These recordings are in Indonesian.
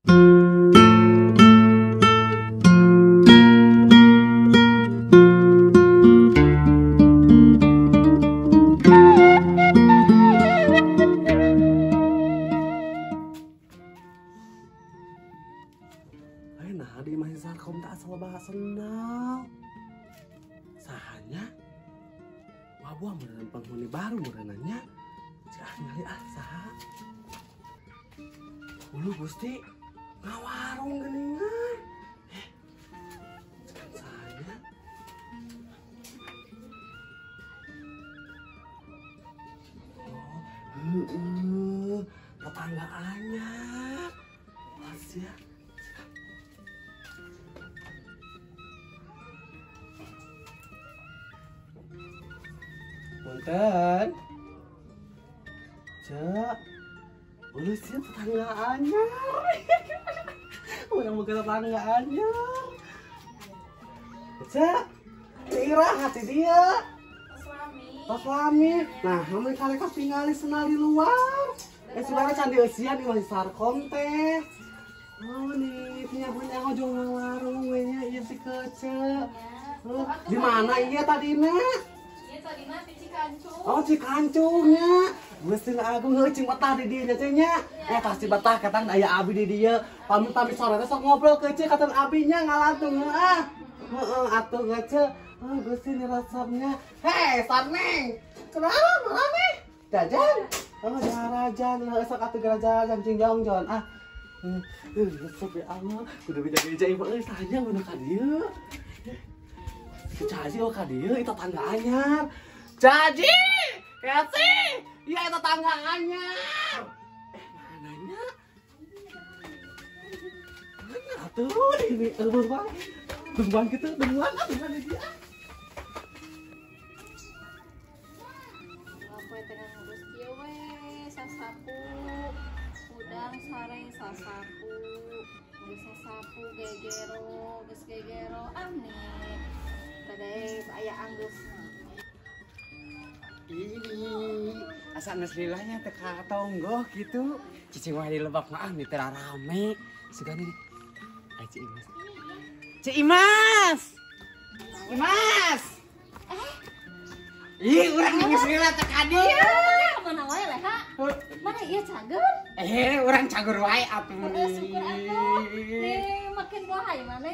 Nah, di mahasiswa kaum tak asal bahas sendal. Sahanya, wabah meureun penghuni baru meureunanya. Cah ngali saha. Ulu Gusti ngawarung geuningan. Cekan sahanya. Oh, tetangga anyar. Pas ya. Punten. Cek. Ulu sih tetangga anyar. Udah bukan tetangga anyar. Cek. Ira hati dia. Pas lami. Nah, namun kali kas tinggali senal di luar. Sebenarnya candi usia di Sarkom teh. Oh nih, punya ojong warung nya iya si kece. Di mana iya tadi nek? Iya tadi mah di Cikancung. Oh Cikancungnya. Gusti Agung ngeucing betah di dieu nya nya. Pasti betah katang aya abi di dieu. Pamit sore teh sok ngobrol kece katan abinya ngalantung heeh. Heeh atuh kece. Oh Gusti ni resepnya. Hei Sarneng. Kenapa rame? Jajan. Oh jajan sok atuh jajan cingjong jon ah. Resep ya Allah. Kudu beja-beja ieu euy sahanya mun ka dieu. Caji oh ka dieu itu tangga anyar. Caji! Keci! Iya itu tangga anyar. Mananya? Mana atuh ini beruang. Beruang gitu, beruang mana dia? Apa tengah ngurus kieu we sasapu. Udang sareng sasapu. Geus sasapu gegero, geus gegero aneh. Tadai aya anggeus. Ini asa neslilahnya teka tonggo gitu. Cicing wah di lebak mah di tera rame. Sugani di. Ai Ci Imas. Ci Imas. Imas. Ih, urang neslila teka dieu. Mana wae leha? Mana ieu cager? Urang cager wae atuh. Syukur Allah. Nih makin bohay mana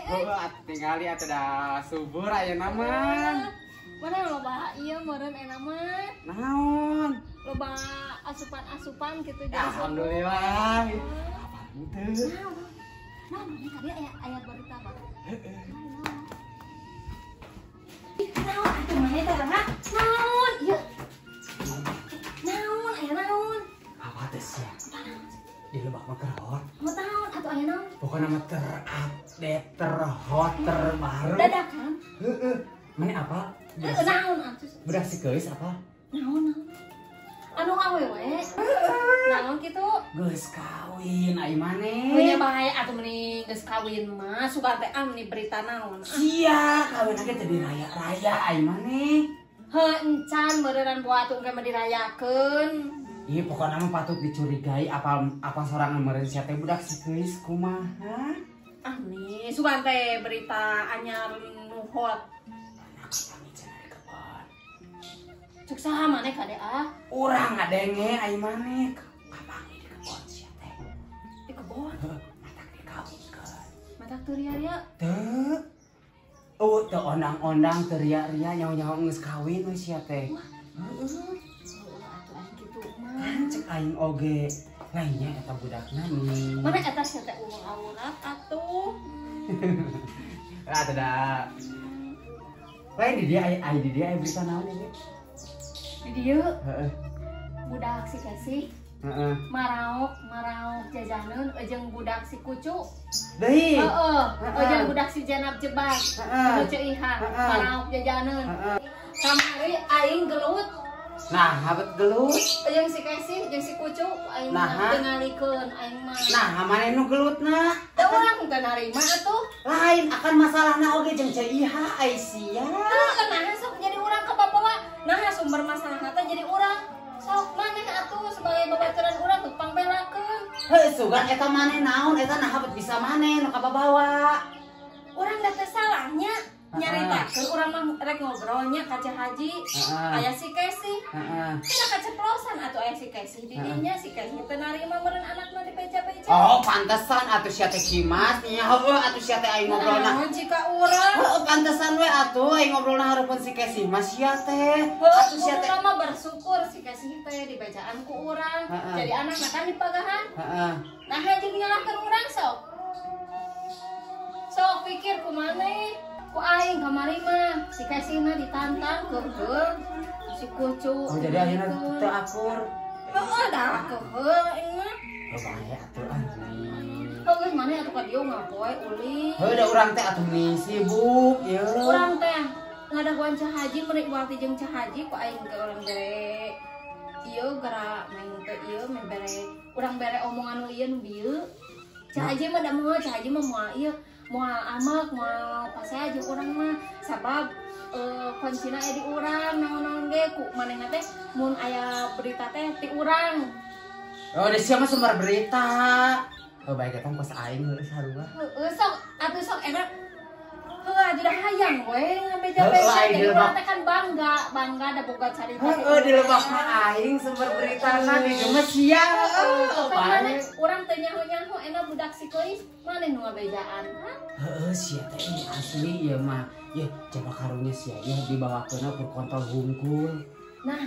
atuh tingali atuh da subur ayeuna mah. Mana loba ieu meureun enak mah. Naon? Loba asupan-asupan gitu Alhamdulillah. Henteu. Nah, ini tadi aya berita apa? Naon atuh mana teh Rana? Naon? Ieu. Naon aya naon? Apa teh sia? Di lebak mah kerhot. Mau naon atuh aya naon? Pokoknya mah terupdate, terhot, terbaru. Dadakan. Heeh. Mana apa? Naon atuh? Bedak si geus apa? Naon? Anu awewe. Naon kitu? Geus kawin ai maneh. Punya bahaya atuh mending geus kawin mah suka teh amni berita naon. Sia, kawin lagi tadi raya-raya ai maneh. Heuh encan meureun buatung ke dirayakeun. Iya pokoknya mah patut dicurigai apa sorangan meureun sia teh budak si geus kumaha? Nih sugan teh berita anyar nu hot. Cuk saha maneh ka ah? Urang ngadenge ai maneh kapangi di kebon sia teh. Di kebon. Matak dikawinkeun. Matak teu ria-ria. Teu. Oh, teu ondang-ondang teu ria-ria nyawa-nyawa geus kawin we sia teh. Heeh. Atuh aing kitu mah. Cek aing oge lainnya eta budakna nih. Mana eta sia teh ulang-ulang atuh. Atuh da. Lain di dia aya berita naon ieu? Di dieu Heeh. budak si kasih Heeh. maraok jajaneun jeung budak si kucu. Deui. Heeh, jeung budak si Janab Jebak. Heeh. Nu ceuiha Heeh. maraok jajaneun. Heeh. Kamari aing gelut Nah, habet gelut. jeung si Kesih jeung si kucu aing Nah, tingalikeun aing mah. Nah, maneh nu gelutna? Teu urang teu narima atuh. Lain akan masalahna oge jeung ceuiha ai sia. Nah, sok jadi urang ka bapawa. Nah, sumber masalahna teh jadi urang. Sok maneh atuh sebagai babaturan urang teu pangbelakeun. Heuh sugan eta maneh naon eta naha bisa maneh nu kababawa. Orang da teh salahnya nyaritakeun urang mah rek ngobrolnya ka Ceh Haji. Aya si Kesi. Cenah kaceplosan atuh aya si Kesi di dinya si Kesi teu narima meureun anakna dibeja-beja. Oh, pantesan atuh sia teh Kimas nya heueuh atuh sia teh aing ngobrolna. Naon jika urang? Heueuh pantesan we atuh aing ngobrolna hareupeun si Kesi Mas sia teh. Atuh sia teh mah bersyukur si Kesi teh dibejaan ku urang. Jadi anakna kan dipagahan. Heeh. Nah hajing nyalahkeun urang sok. Sok pikir kumaneh. Ku aing kamari mah si Kesina ditantang keuheung si Kucu. Oh jadi ayeuna teu akur. Heeh dah keuheung aing mah. Oh bae atuh anjing. Heuh geus maneh atuh ka dieu ngapoe uli. Heuh da urang teh atuh nih sibuk ieu. Urang teh ngadaguan Ceh Haji meureuy wati jeung Ceh Haji ku aing ke urang bere. Ieu gara main teh ieu main bere. Urang bere omongan nu ieu nu dieu. Ceh Haji mah da moal Ceh Haji mah moal ieu. Moal amak, moal pasea jeung urang mah sabab kuncina aya di urang naon-naon ge ku manehna teh mun aya berita teh ti urang. Oh, da sia mah sumber berita. Oh bae eta pas aing heuh sarua. Heueuh sok atuh sok enak. Heuh atuh da hayang we ngabeja-beja jadi urang teh kan bangga da boga carita. Heueuh di lebak mah aing sumber beritana di gemes sia. Bae urang teh nyaho-nyaho enak budak si Keus maneh nu ngabejaan. Heeh sia teh asli ieu mah. Yeuh coba karunya sia ieu dibawakeunna kur kontol hungkul. Nah,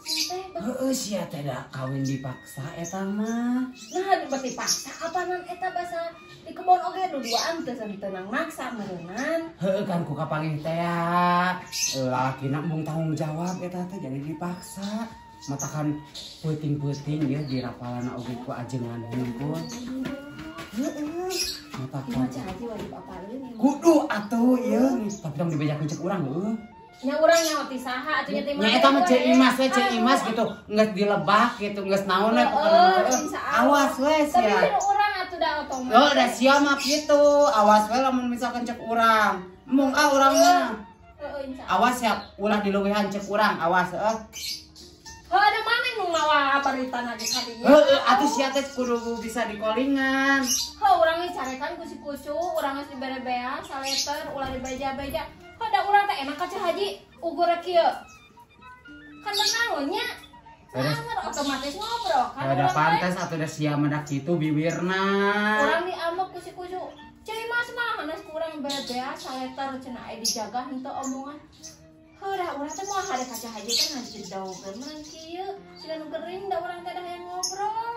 teh Heeh sia teh da kawin dipaksa eta mah. nah berarti paksa apanan eta basa di kebon oge duduaan teu tenang maksa meureunnan. Heeh kan ku kapangih teh ya. Lalakina mung tanggung jawab eta teh jadi dipaksa. Matakan peuting-peuting ya di rapalana oge ku ajengan hungkul. Heeh. Matakan Ceh Haji wajib apalin. kudu atuh ieu tapi tong dibejakeun cek urang heueuh. Nya urang nya ti saha atuh nya teh Nya eta mah Cek Imas we Cek Imas gitu geus dilebak gitu geus naon we pokona awas we tapi sia. kan urang atuh da otomatis. Oh da sia mah kitu awas we lamun misalkan cek urang. Mung urang mah. Heeh insya Awas ya ulah dileuwehan cek urang awas heuh. Heuh ada maneh nu mawa baritana di kadinya. Heueuh atuh sia teh kudu bisa dikolingan. Heuh urang geus carekan ku si Kucu, urang geus dibere-bea saleter ulah dibeja-beja. Heuh da urang teh enak ka Ceh Haji ugur kieu. Kan naon nya? Sangat otomatis ngobrol kan. Ada urang teh. pantes atuh da sia mah da kitu bibirna. Urang diambek ku si Kucu. Cai Mas mah hanes kurang bere-bea saleter cenah aya dijaga henteu omongan. Heuh da urang teh moal hade ka Ceh Haji teh ngajedaukeun meureun kieu. Siga nu gering da urang teh da hayang ngobrol.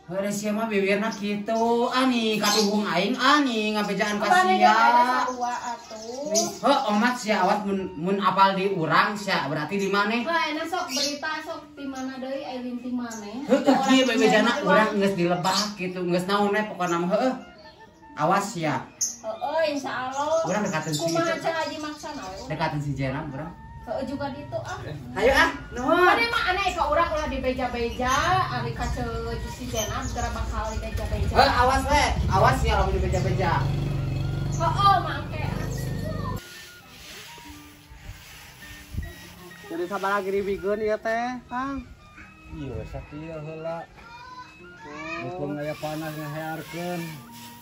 Heuh da sia mah bibirna kitu. Ani kaduhung aing ani ngabejaan ka Abang sia. ada sarua atuh. Heuh omat sia awas mun apal di urang sia berarti di maneh. Wah, enak sok berita sok di mana deui aya linti maneh. Heuh teu kieu bebejana urang geus dilebak gitu geus naon we pokona mah heueuh. Awas ya. Heeh, insyaallah. Urang dekateun si Kumaha Cek. Ceh Haji maksana we. Dekateun si Jenab urang. Heeh juga ditu ah. Hayu ah, nuhun. Mane mah aneh ka urang ulah dibeja-beja, ari ka si Jenab gara bakal dibeja-beja. Heuh awas we, awas ya lamun dibeja-beja. Heeh, mangke. Jadi sabar lagi dibikeun ieu teh, Kang. Iya, sakieu heula. Mumpung aya panas ngahearkeun.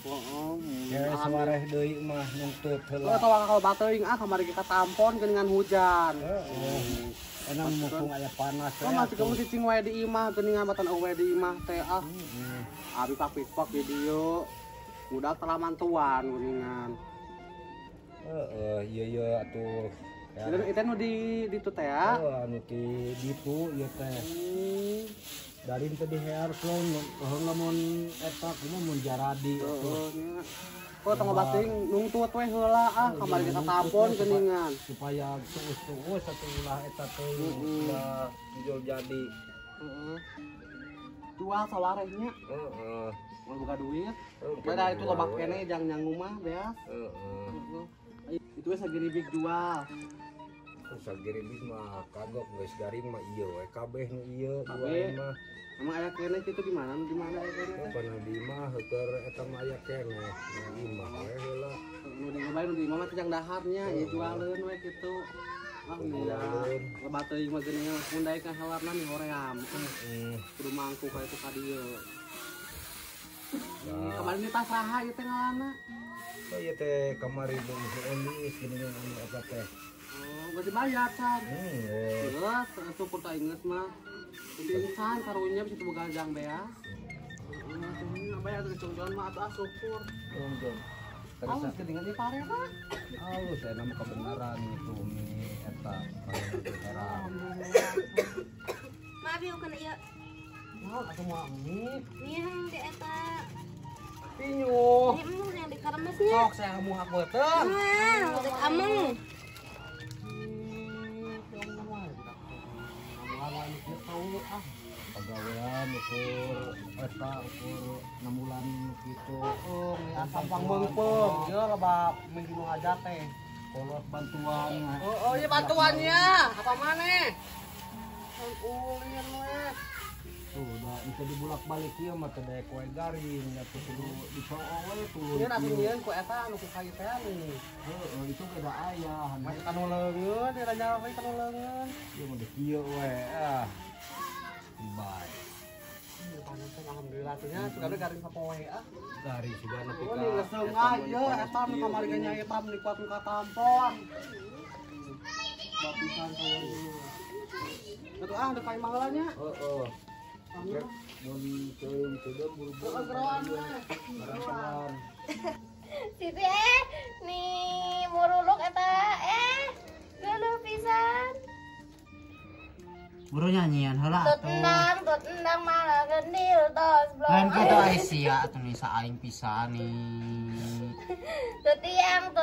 Heeh. Ya sawareh deui mah nuntut Oh, heula. tawa kalau bateuing kamari kita tampon geuningan hujan. Heeh. Enak mumpung aya panas Oh, masih kamu cicing wae di imah geuningan batan wae di imah teh ah. Abi papik-pak di dieu. Udah telamantuan geuningan. Heeh, ieu atuh. Itu nu di ditu teh ya. Anu ti ditu ieu teh. Dalin teh dihearkeun lamun eta kumaha mun jaradi atuh. Oh, tong bateuing nungtut we heula ah kamari kita tampon geuningan. Supaya tuus-tuus atuh ulah eta teh ulah jujur jadi. Heeh. Jual sawarehnya. Heeh. Mau buka duit. Beda itu lebak kene jang nyanggu mah beas. Heeh. Itu we sagiribik jual. Sagiribis mah kagok geus garing mah ieu we kabeh nu ieu Kabeh. dua mah. Emang aya kene kitu di mana? Di mana aya kene? teh? Kana di mah heuteur eta mah aya kene. Di mah we heula. Nu di ngobay nu di imah mah teh jang daharnya ieu jualeun we kitu. Ah, Jualeun. lebat teuing mah geuningan mun daek ka hawarna nih hoream. Heeh. Kudu mangku ka itu ka dieu. Kemarin di tas raha ieu teh ngaranna. Oh iya teh kamari jeung si Elis gini yang anu apa teh. Oh, berarti bayar can. Geus. Geus, syukur tak inget mah. Jadi insan karunya bisa begadang bea. Bayar tuh congjoan mah atuh syukur. Jon. Awas ketinggalan di pare mah. Halus saya nama kebenaran itu mi eta heran. Maaf yuk kena ieu. Naon atuh moal amit. Yang di eta. Pinyuh. Ini yang di karmasnya. Sok saya muhak beuteung. Nah, dek ameng. Pegawaian ukur eta ukur 6 bulan gitu. Oh, ya sampang meungpeung. Ieu loba minggu nu ngajak teh. Kolot bantuan. Oh, iya bantuannya. Apa maneh? Ulin we. Tuh, udah bisa dibulak-balik ieu mah teh daek wae garing, atuh kudu dicoo we tuluy. Ieu nasi nyieun ku eta anu ku kayu teh nih. Heeh, itu beda aya. Masih kanu leungeun, di ranya we kanu leungeun. Ieu mah deuk kieu we. Bye. Ieu panen alhamdulillah teh nya sudah garing sapoe ah. Dari sudah nepi Oh, ini leseung ah ieu eta nu kamari ge nya eta nu kuat ka tampon. Bapisan saya dulu. Betul ah, udah kayak mahalanya. Heeh. Mun teuing teu buru-buru. Gerawan mah. Gerawan. Siti nih muruluk eta geuleuh pisan. Buru nyanyian heula Tut endang malah gendil tos blok. lain kitu Aisyah atuh nih saing pisan nih. Tut tiang.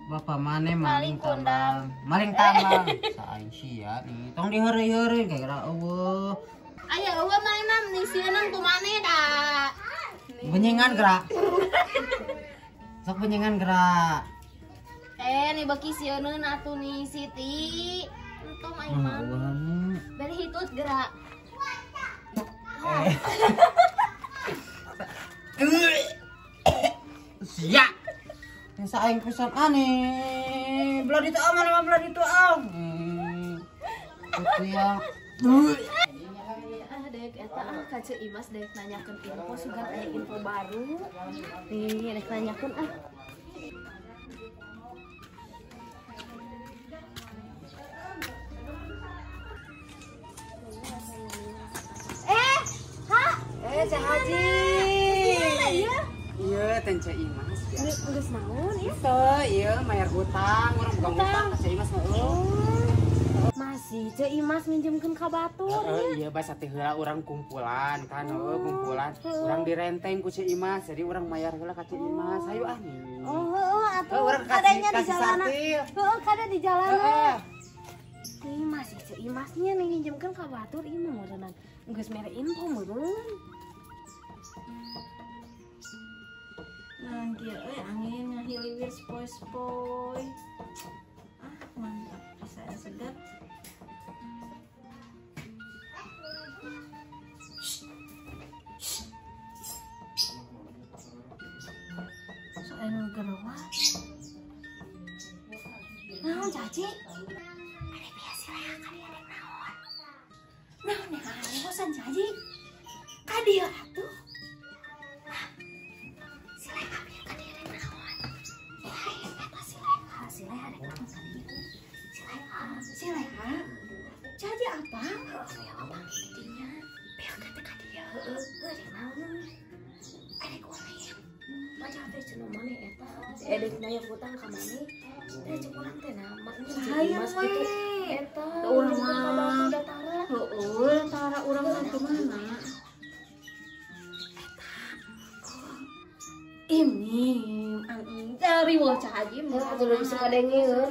Bapak maneh Maling maling tambang saing sia nih tong diheureuy-heureuy gara eueuh Aya eueuh mainan nih sieun kumaneh da. benyengan gerak sok benyengan gerak Nih beki sieun atuh nih Siti. Entom aing mah. Bari hitut gerak. sia saing pisan aneh belah ditu aman mah belah ditu ya Dek eta ka Ceu Imas dek nanyakeun info sugan aya info baru. Nih dek nanyakeun Cah Haji. Iya. iya teh Ceu Imas Geus naon ya? teu ieu mayar hutang urang bukan hutang ka Ceu Imas heueuh Masih Ceu Imas minjemkeun ka batur. iya basa teh heula urang kumpulan kan kumpulan urang direnteng ku Ceu Imas jadi urang mayar heula ka Ceu Imas hayu ah nih Oh, atuh urang kadanya di kasih jalanan. sartil Kada di jalanan. heeh Nih masih Ceu Imasnya nih minjemkeun ka batur ieu mah meureunna. Geus mere info meureun. Nah, kieu angin ngahiliwir spoi-spoi. Mantap bisa sedap. Soalnya gerewa. Naon Caci? Ada biasa lah kan ada naon. Naon ya bosan Caci. Kadia atuh. Sileh ambil kadia ada naon. Lain eta sileh ada naon tadi. Sileh Caci apa? Saya ngomong intinya. Biar kata kadia heueuh ada naon. Ada goreng. Macam teh cenah maneh eta. Edek naya hutang ka maneh. Teh cek urang teh nama nya Mas kitu. Eta urang mah datara. Heueuh, datara urang teh di mana? Ini dari wah Cah Haji mah atuh bisa ngadengieun.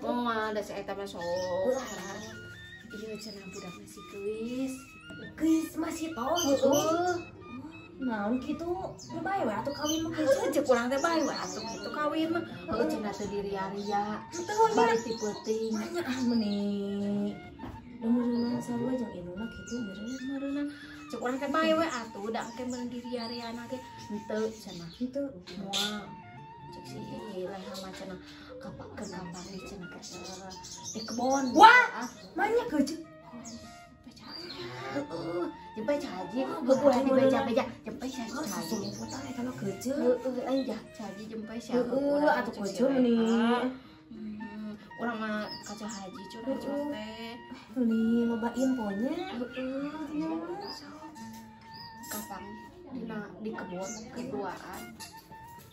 Oh, ada si eta mah sok. Ieu cenah budak masih geus. Geus masih tol. Heeh. Naon kitu? Teu bae we atuh kawin mah geus cek urang teh bae we atuh kitu kawin mah. Heuh cenah teu diri-aria. Bari ti peuting. Nya ah meuni. Meureunna sarua jeung induna kitu meureunna. Cek urang teh bae we atuh da engke meun diri-ariana ge henteu cenah. Henteu moal. Cek si leha mah cenah kapakeun kampari cenah di kebon. Wah, manya geujeuk. Heeh. jempai cahaji ulah di beja-beja jempai cahaji putar eta mah keuceuk. heueuh aing jah cahaji jempai sia Atuh keuceuk nih. urang mah ka cahaji curhat teh Nih loba infonya. kapan di kebun keduaan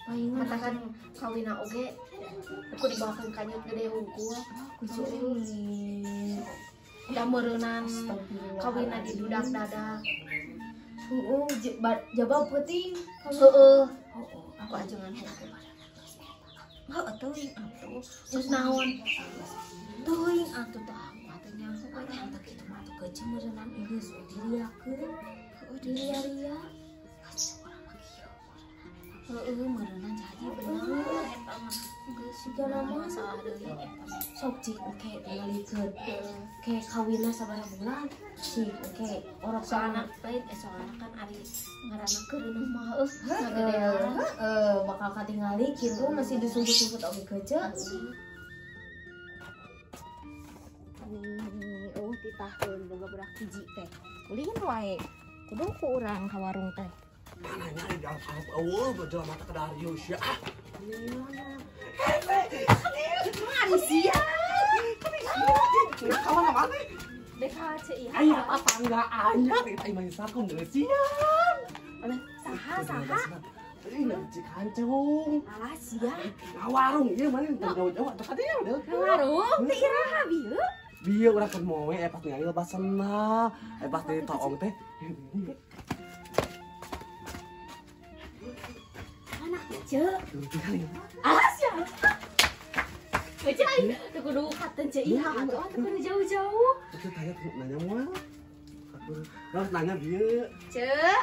Paling katakan kawina oge aku dibawakan kanyut gede hungkul keuceuk nih. da meureunnan kawina di dudak dadak Jaba penting. heueuh aku ajengan hungkul Teuing atuh. terus naon Teuing atuh tah katanya orang tak kitu mah atuh keuceuk meureunnan geus diliakeun. Dilia-lia. heueuh meureunnan cahaji bener eta mah Geus sigana mah masalah deui eta mah sok cik oke tingalikeun. Oke kawinna sabaraha bulan? Cik oke orok soalna soalna kan ari ngaranna keureuneuh mah ngagedean bakal katingali kitu masih disumput-sumput oge keuceuk. Titahkeun boga berak hiji teh ulin wae kudu ku urang ka warung teh Pananya di dalam halap awal berjalan mata ke Darius ya. manusia Kawan mana? BKC iya Ayo apa enggak anyar itu main sakum siang. saha Ini cik kancung. alah sia Warung ieu mana jauh-jauh dekat dia udah. warung teh iraha bieu Bieu urang keur moe pas ningali lebasna. Pas di toong teh. anak ceu alah sia Kece aing teu kudu katen ceu iha atuh teu kudu jauh-jauh Itu tanya nanya moal. Terus nanya bieu. Cek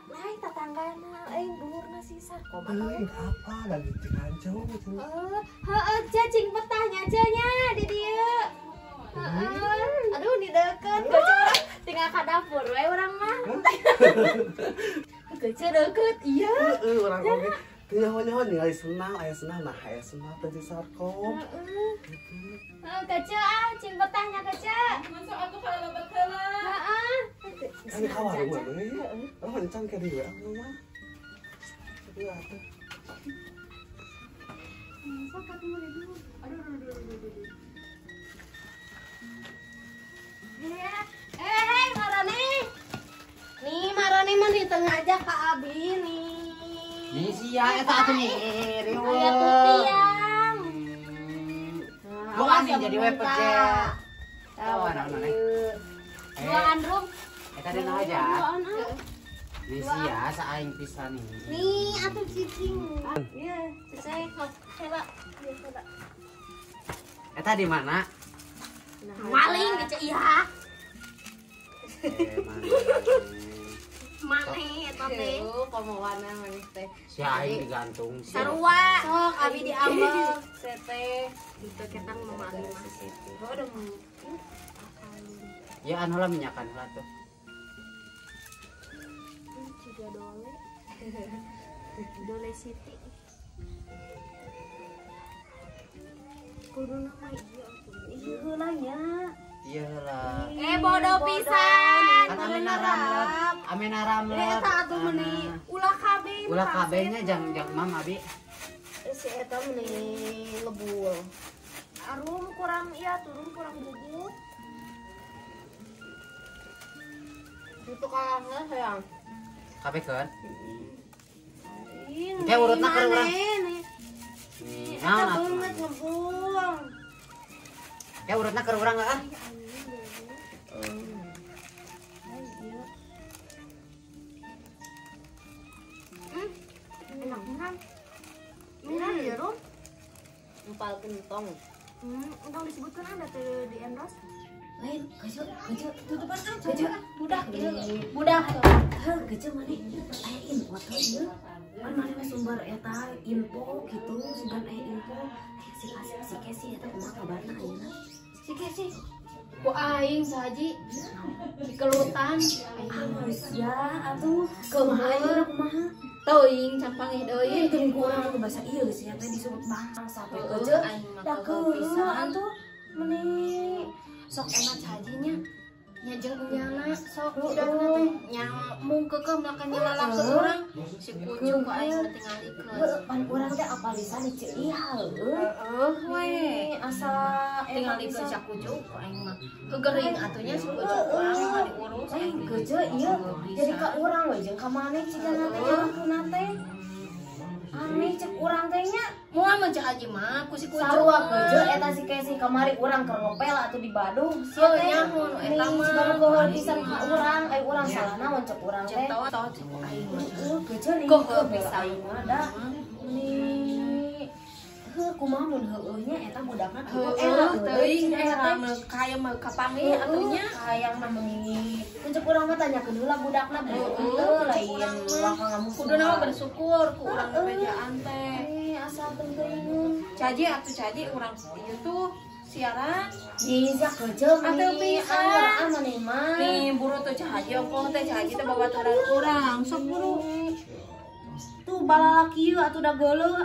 Lain tetanggana aing dulurna sisa koma. Apa lagi cik kancung itu. Heeh, cacing petahnya nya di dieu. Heeh. Aduh di deket. Tinggal ka dapur we urang mah. Kece deket iya Orang oge teu nyaho-nyaho ningali senang aya senang nah aya senang teh di sarkom. Kece cing petahnya kece. masuk aku kalau lebat heula Heeh. Kan ka warung mah deui. Oh encan ka dieu mah. Tapi atuh. Hei Marani. Nih Marani mah di tengah aja ka Abi nih. Nih sia eta atuh nih. Aya tutiang. Lu aneh jadi we pege. Oh, anak-anak. Duaan rum. Eta dina aja. Duaan Nih sia saaing pisan nih. nih atuh cicing. Iya, saya kok hela. Eta di mana? maling kece iya Mana? maneh eta teh Pemawana manis teh. Si aing digantung. sarua Sok abi diambel. tete itu kita memaling mah Oh, udah Ya anu lah minyakan lah tuh. juga dole. Dole Siti. Kudu nama iya atuh. Iya heula nya. Iya lah. bodoh pisan Kan amin aramlet. eta atuh meuni ulah kabeh Ulah kabehnya jang mam abi. Si eta meni ngebul. arum kurang iya turun kurang bubuk Itu kalahnya sayang. Kabeh kan? Ini. Kayak urutna keur urang. Nih. Nih, Eta naon banget atuh? ngebul. Kayak urutna keur urang ah. Enak kan? Enak ya, Rum? Empal kentong. entong disebutkan ada tuh di endorse Lain, kejo tutupan aja. Kejo budak ieu. budak Heuh, kejo mani aya info teh ieu. Kan mani mah sumber eta info gitu, sugan aya info. Si Kesi eta kumaha kabarna ayeuna? si kesi ku aing saji di kelutan Manusia atuh kumaha ayeuna kumaha? teuing campangih deui Teuing kurang bahasa ieu sih teh disebut bahasa sampai kejo. aing mah Da kageu keuna pisan atuh Meni sok enak hajinya. nya jeung nyana sok udah teh nya mung keukeum lakan nyalalak ke urang si kucing ku aing tinggal ikut Pan urang teh apal bisa diceu we asa tinggal ikut sak kucing ku aing mah kegering atunya si kucing urang mah diurus aing Keje iya jadi ka urang we jeung ka maneh cigana teh anakna teh aneh cek urang teh nya moal mah cek aja mah ku si kucing sarua keje eta si Kesi kamari urang keur ngopel atuh di Badung sia teh nyamun eta mah baru gohor pisan ka urang urang salah naon cek urang teh tahu cek aing mah keje nih Gohor pisan. aing mah da nih kumaha mun heueuhnya eta budakna teuing era mah kaya mah kapangi atunya hayang mah meuni cek urang mah tanyakeun heula budakna beuneu lain langkah ngamu kuduna mah bersyukur ku urang bejaan teh asal teuing caji atuh caji urang ieu tuh siaran bisa kerja Atuh bisa. maneh mah nih buru tuh cahaji ongkoh teh cahaji teh babaturan urang sok buru tuh balalaki ieu atuh da geuleuh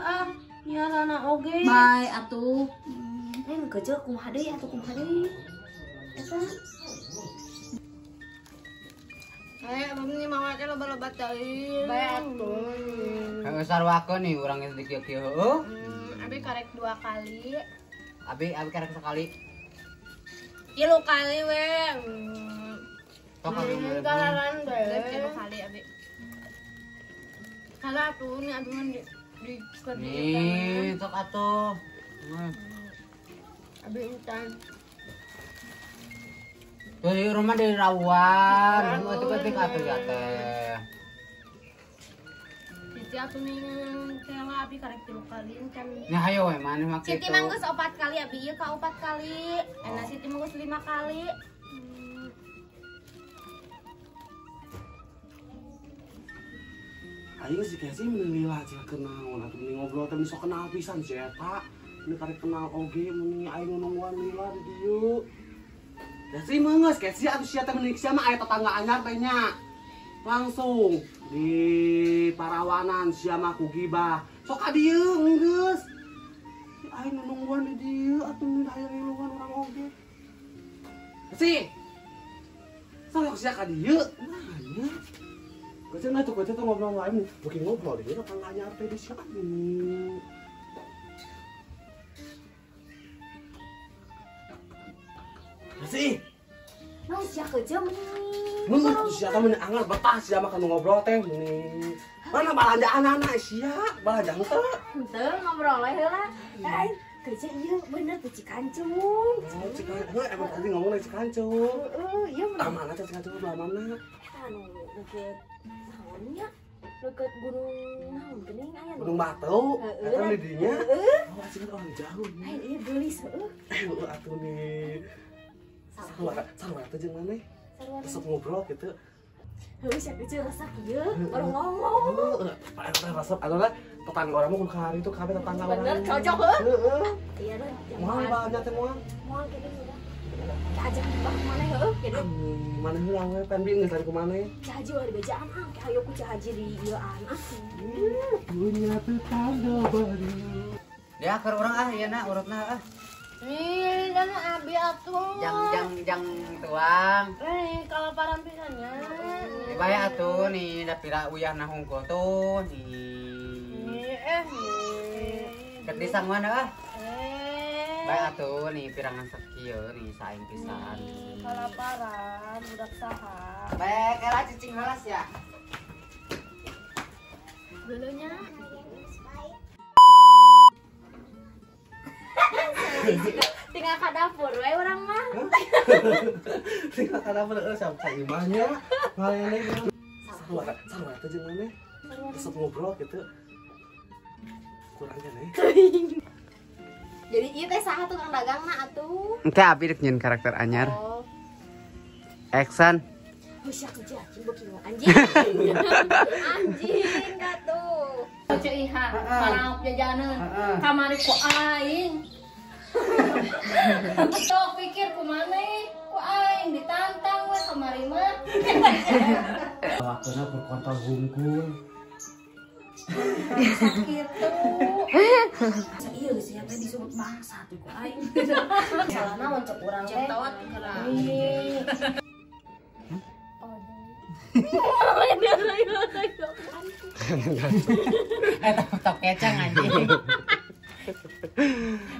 nyarana oge bye atuh kerja kumaha deui atuh kumaha deui eta abang mama teh loba-loba teuing bye atuh Heeh sarwakeun nih urang geus dikieu-kieu heueuh. abi karek 2 kali Abi karek sekali. 3 kali we Tok abi meureun. galaran deh 3 kali abi kala tuh nih abi mah di Nih, sok atuh. abi entan Tuh di rumah di rawan, ketik atuh ya teh. Siti atuh nih teh abi karek 3 kali encan Nya hayo we maneh mah kitu. Siti mah geus 4 kali abi ieu ka 4 kali enak Siti mah geus 5 kali Aing si Kesi meuli lah cek kenaon atuh mending ngobrol teh sok kenal pisan si eta. Ini karek kenal oge mending aing nungguan lila di dieu. Kesi meungeus Kesi atuh sia teh mending sia mah aya tetangga anyar teh nya. Langsung di Parawanan sia mah ku gibah. Sok ka dieu geus. Aing nungguan di dieu atuh mending aya nungguan urang oge. Kesi. Sok sia ka dieu. Nah, Kecil nggak tuh, kecil tuh ngobrol lain, mungkin ngobrol dia kan nggak nyampe di sini. Sih, no sia kerja menurut siapa mana anggar betah siapa kan ngobrol teh nih. Mana balanja anak-anak siapa balanja teh? henteu ngobrol we heula kerja ieu bener teh Cikancung Emang tadi ngomong lagi Cikancung. ieu Ah mana teh Cikancung belah mana? eta anu deket naonnya deket gunung naon geuning aya nu Gunung Batu, eta di dinya. Oh asik orang jauh. lain ieu geulis heueuh Atuh nih. Sarua teh jeung maneh. sarua Terus ngobrol gitu. heueuh sia kerja resep ieu baru ngomong Resep adalah tetangga orang mah hari itu kabeh tetangga orang. bener cocok heueuh Heeh. iya dah Moal banyak teh moal. moal kitu udah ajak bak mana heueuh kitu Mana hilang we pan bingung tadi ku mana? cahaji wari bejaan hayo ku cahaji di ieu anak Punya tetangga baru. Dia keur urang ieu na urutna nih dan abi atuh Jang tuang. kalau paran pisannya Bae atuh nih da pira uyahna hungkul tuh nih. Ket di sangwana Bae atuh nih pirangan sakieu nih saing pisan. kalaparan budak saha Bae kela cicing helas ya. dulunya tinggal ke dapur we urang mah Tinggal kana bener sampai imahnya. Ngayane. Sarua teh jeung maneh. Resep ngobrol gitu. Kurang kan jadi ieu teh saha tukang dagangna atuh Engke abi rek nyeun karakter anyar. oh Action. sia kerja beuki anjing anjing dah tuh ceu iha malaop jajaneun kamari ku aing sok pikir ku maneh ku aing ditantang we kamari mah Waktunya berkontor hungkul. Gitu. Iya sih teh disebut bangsa tuh ku aing. Salahna untuk urang teh. Tawat gerak. Top kecang anjing.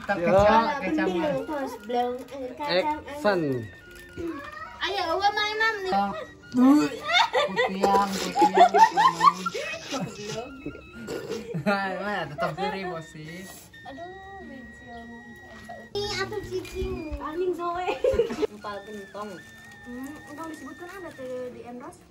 Top kecang mah. Action. Ayo gua mainan nih. Kutiang. Mana tetap diri bosis. Aduh, bensin. Ini atuh cicing. Paling Zoe. Empal gentong. Enggak disebutkan ada teh di endorse.